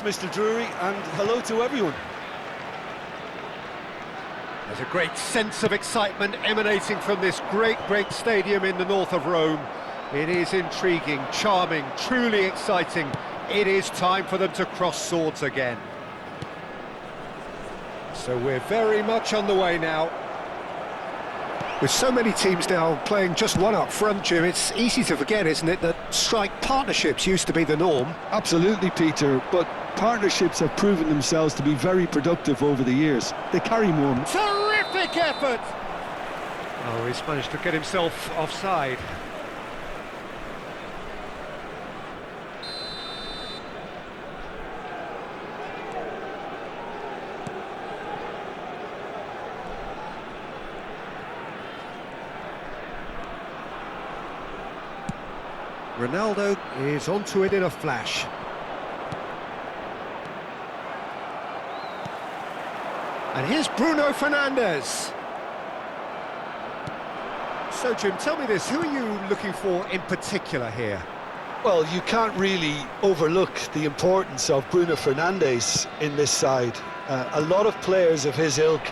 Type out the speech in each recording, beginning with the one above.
much, Mr. Drury, and hello to everyone. There's a great sense of excitement emanating from this great stadium in the north of Rome. It is intriguing, charming, truly exciting. It is time for them to cross swords again. So we're very much on the way now. With so many teams now playing just one up front, Jim, it's easy to forget, isn't it, that strike partnerships used to be the norm. Absolutely, Peter, but partnerships have proven themselves to be very productive over the years. They carry more. Terrific effort! Oh, he's managed to get himself offside. Ronaldo is onto it in a flash. And here's Bruno Fernandes. So, Jim, tell me this, who are you looking for in particular here? Well, you can't really overlook the importance of Bruno Fernandes in this side. A lot of players of his ilk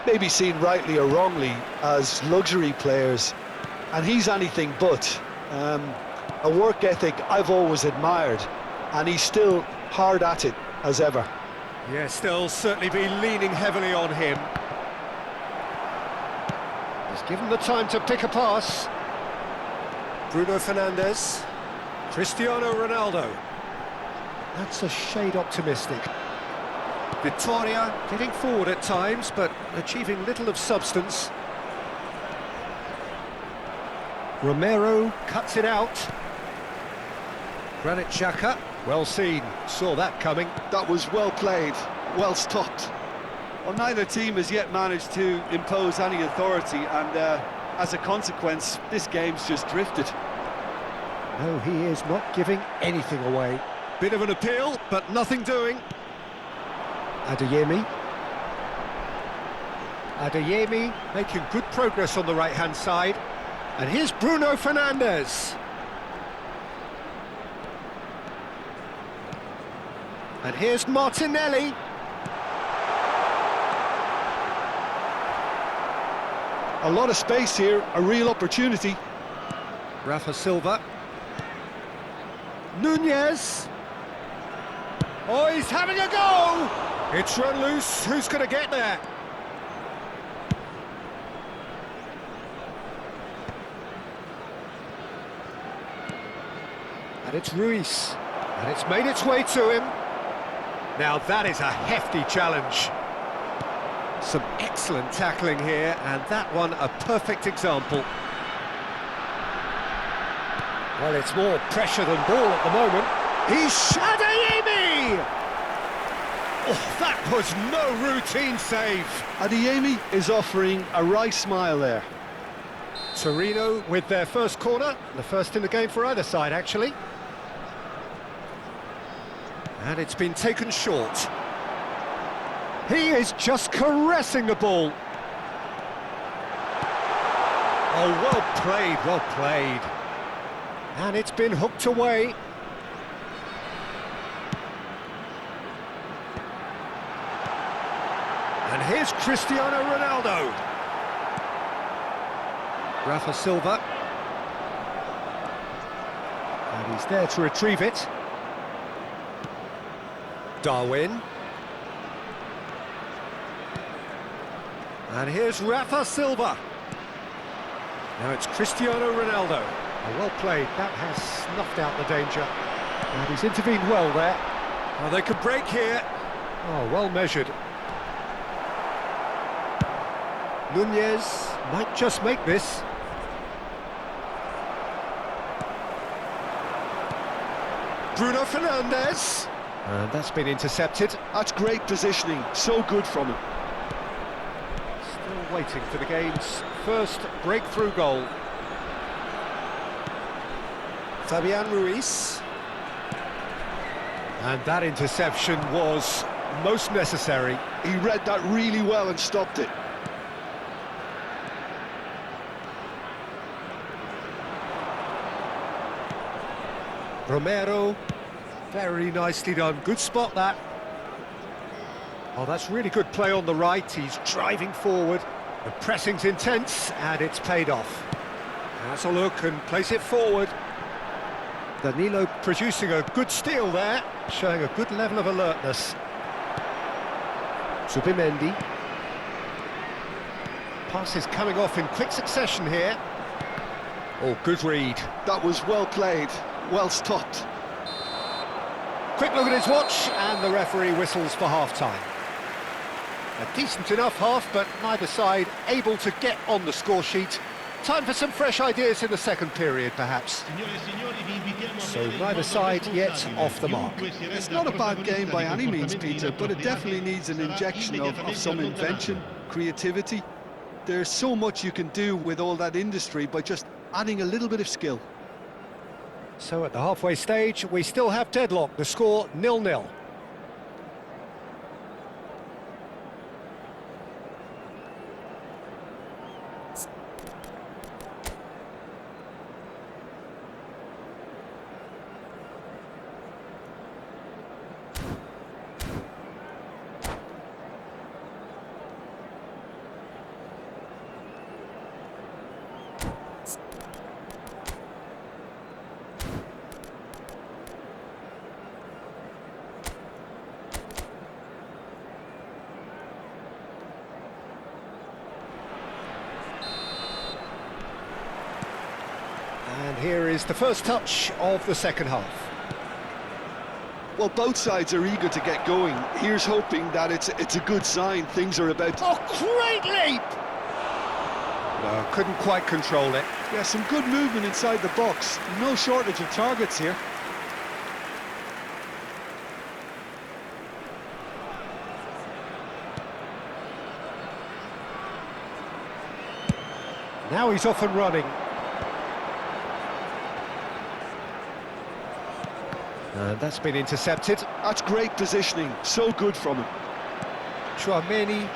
may be seen rightly or wrongly as luxury players, and he's anything but. A work ethic I've always admired, and he's still hard at it as ever. Yes, they'll certainly be leaning heavily on him. He's given the time to pick a pass. Bruno Fernandes. Cristiano Ronaldo. That's a shade optimistic. Vittoria getting forward at times, but achieving little of substance. Romero cuts it out. Granit Xhaka, well seen, saw that coming. That was well played, well stopped. Well, neither team has yet managed to impose any authority, and as a consequence, this game's just drifted. No, he is not giving anything away. Bit of an appeal, but nothing doing. Adeyemi. Adeyemi making good progress on the right-hand side. And here's Bruno Fernandes. And here's Martinelli. A lot of space here, a real opportunity. Rafa Silva. Nunez. Oh, he's having a go! It's run loose, who's going to get there? And it's Ruiz. And it's made its way to him. Now that is a hefty challenge. Some excellent tackling here, and that one a perfect example. Well, it's more pressure than ball at the moment. He's Adeyemi! Oh, that was no routine save. Adeyemi is offering a wry smile there. Torino with their first corner, the first in the game for either side, actually. And it's been taken short. He is just caressing the ball. Oh, well played, well played. And it's been hooked away. And here's Cristiano Ronaldo. Rafa Silva. And he's there to retrieve it. Darwin. And here's Rafa Silva. Now it's Cristiano Ronaldo. Oh, well played, that has snuffed out the danger. And he's intervened well there. Oh, they could break here. Oh, well measured. Nunez might just make this. Bruno Fernandes. And that's been intercepted. That's great positioning, so good from him. Still waiting for the game's first breakthrough goal. Fabian Ruiz. And that interception was most necessary. He read that really well and stopped it. Romero. Very nicely done. Good spot, that. Oh, that's really good play on the right. He's driving forward. The pressing's intense, and it's paid off. Has a look and plays it forward. Danilo producing a good steal there, showing a good level of alertness. Zubimendi. Pass is coming off in quick succession here. Oh, good read. That was well played, well stopped. Quick look at his watch, and the referee whistles for half-time. A decent enough half, but neither side able to get on the score sheet. Time for some fresh ideas in the second period, perhaps. So neither side yet off the mark. It's not a bad game by any means, Peter, but it definitely needs an injection of some invention, creativity. There's so much you can do with all that industry by just adding a little bit of skill. So at the halfway stage, we still have deadlock. The score 0-0. And here is the first touch of the second half. Well, both sides are eager to get going. Here's hoping that it's a good sign. Things are about to... Oh, great leap! No, couldn't quite control it. Yeah, some good movement inside the box. No shortage of targets here. Now he's off and running. And that's been intercepted. That's great positioning. So good from him. Tchouameni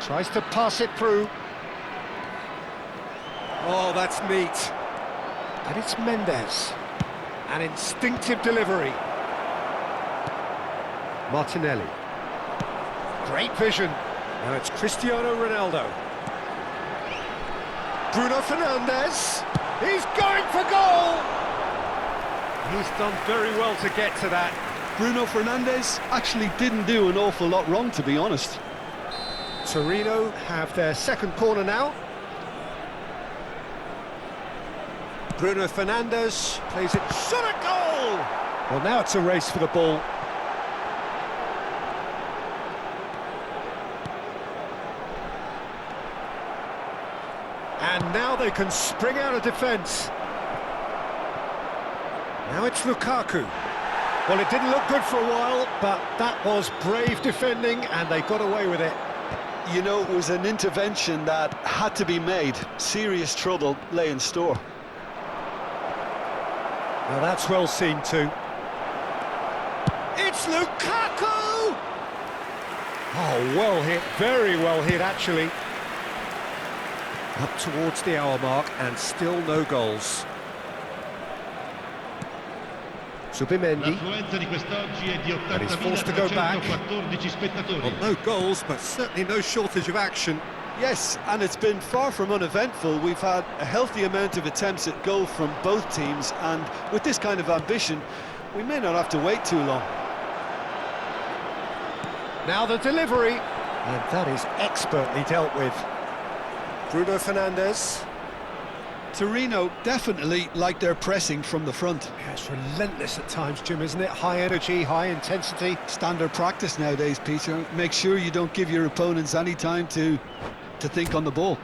tries to pass it through. Oh, that's neat. And it's Mendes. An instinctive delivery. Martinelli. Great vision. Now it's Cristiano Ronaldo. Bruno Fernandes. He's going for goal. He's done very well to get to that. Bruno Fernandes actually didn't do an awful lot wrong, to be honest. Torino have their second corner now. Bruno Fernandes plays it, shot at goal! Well, now it's a race for the ball. And now they can spring out of defence. Now it's Lukaku. Well, it didn't look good for a while, but that was brave defending, and they got away with it. You know, it was an intervention that had to be made. Serious trouble lay in store. Now that's well seen too. It's Lukaku! Oh, well hit, very well hit actually. Up towards the hour mark and still no goals. Zubimendi, and he's forced to go back. Well, no goals, but certainly no shortage of action. Yes, and it's been far from uneventful. We've had a healthy amount of attempts at goal from both teams, and with this kind of ambition, we may not have to wait too long. Now the delivery, and that is expertly dealt with. Bruno Fernandes. Torino definitely like their pressing from the front. Yeah, it's relentless at times, Jim, isn't it? High energy, high intensity. Standard practice nowadays, Peter. Make sure you don't give your opponents any time to think on the ball.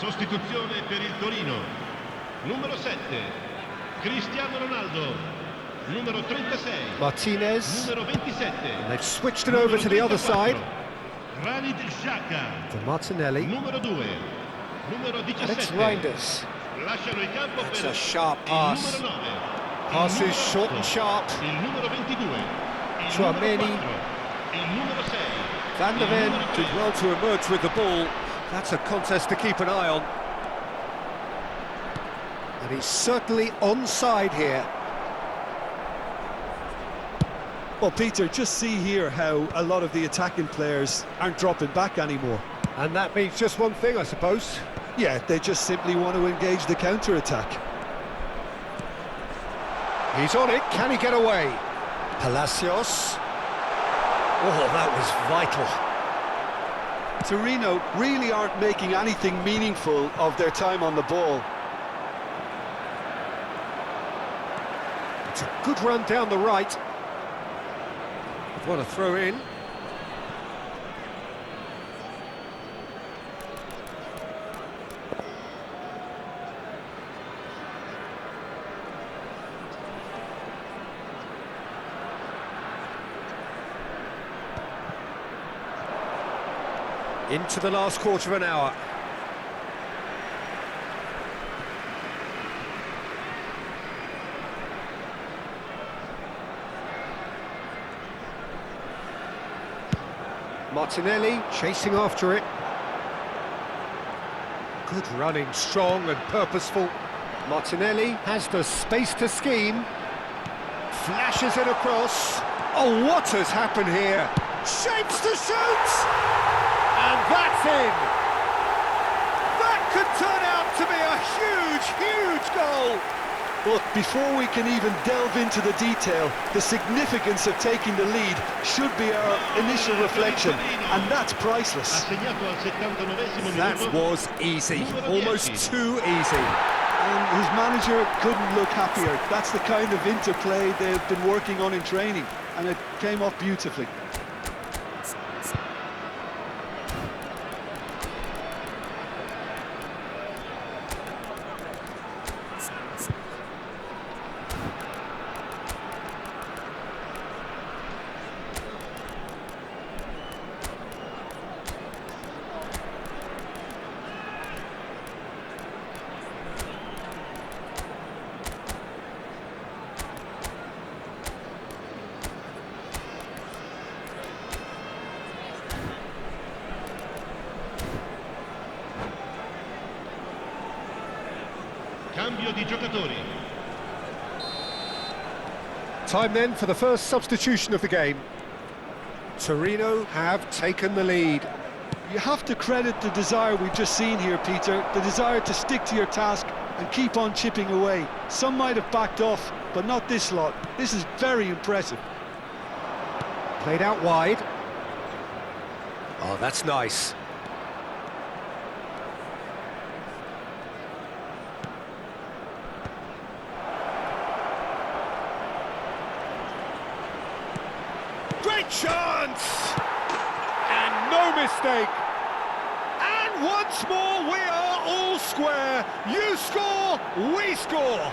Sostituzione per il Torino. Numero 7, Cristiano Ronaldo. Numero 36, Martinez. numero 27. And they've switched it over to the other side. Granit Xhaka. To Martinelli. Numero 2, numero And it's 17. Reinders. Lasciano il campo That's per a sharp il pass. numero 9. Pass il is numero short 8, and sharp. Il numero 22. Il Tchouaméni. numero 4. Il numero 6. Van der Ven did well to emerge with the ball. That's a contest to keep an eye on. And he's certainly onside here. Well, Peter, just see here how a lot of the attacking players aren't dropping back anymore. And that means just one thing, I suppose. Yeah, they just simply want to engage the counter-attack. He's on it, can he get away? Palacios. Oh, that was vital. Torino really aren't making anything meaningful of their time on the ball. It's a good run down the right. What a throw in. Into the last quarter of an hour. Martinelli chasing after it. Good running, strong and purposeful. Martinelli has the space to scheme. Flashes it across. Oh, what has happened here? Shapes to shoot! And that's in! That could turn out to be a huge, huge goal! Look, before we can even delve into the detail, the significance of taking the lead should be our initial reflection, and that's priceless. Assegnato al 79esimo That minuto. was easy, almost too easy. And his manager couldn't look happier. That's the kind of interplay they've been working on in training, and it came off beautifully. Cambio di giocatori. Time then for the first substitution of the game. Torino have taken the lead. You have to credit the desire we've just seen here, Peter, the desire to stick to your task and keep on chipping away. Some might have backed off, but not this lot. This is very impressive. Played out wide. Oh, that's nice. Great chance! And no mistake! And once more we are all square. You score, we score!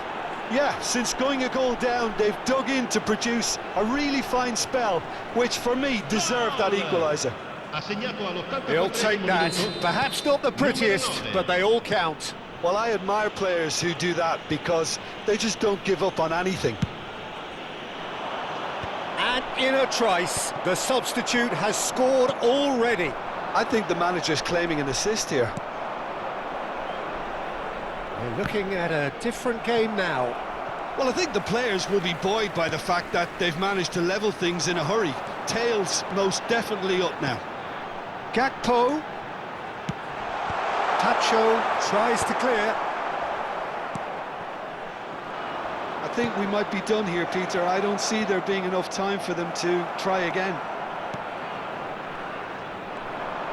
Yeah, since going a goal down, they've dug in to produce a really fine spell, which for me deserved that equaliser. Assegnato all'83esimo He'll take that. minuto. Perhaps not the prettiest, but they all count. Well, I admire players who do that because they just don't give up on anything. And in a trice, the substitute has scored already. I think the manager's claiming an assist here. We're looking at a different game now. Well, I think the players will be buoyed by the fact that they've managed to level things in a hurry. Tails most definitely up now. Gakpo. Tacho tries to clear. I think we might be done here, Peter. I don't see there being enough time for them to try again.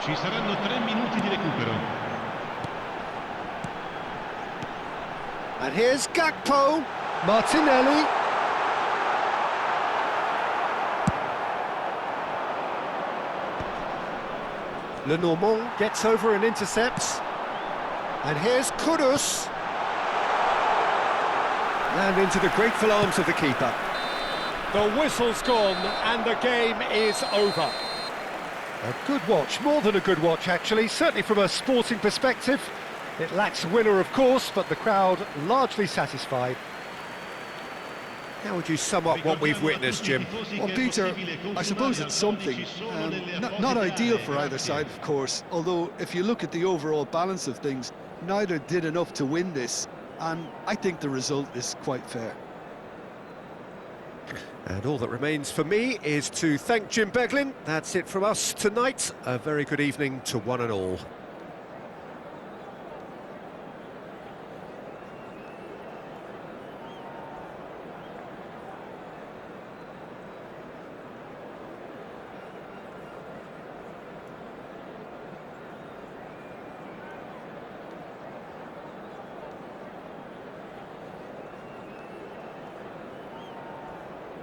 Ci saranno 3 minuti di recupero. And here's Gakpo. Martinelli. Lenormand gets over and intercepts. And here's Kudus. And into the grateful arms of the keeper. The whistle's gone and the game is over. A good watch, more than a good watch actually, certainly from a sporting perspective. It lacks a winner of course, but the crowd largely satisfied. How would you sum up what we've witnessed, Jim? Well, Peter, I suppose it's something. Not ideal for either side, of course, although if you look at the overall balance of things, neither did enough to win this, and I think the result is quite fair. And all that remains for me is to thank Jim Beglin. That's it from us tonight. A very good evening to one and all.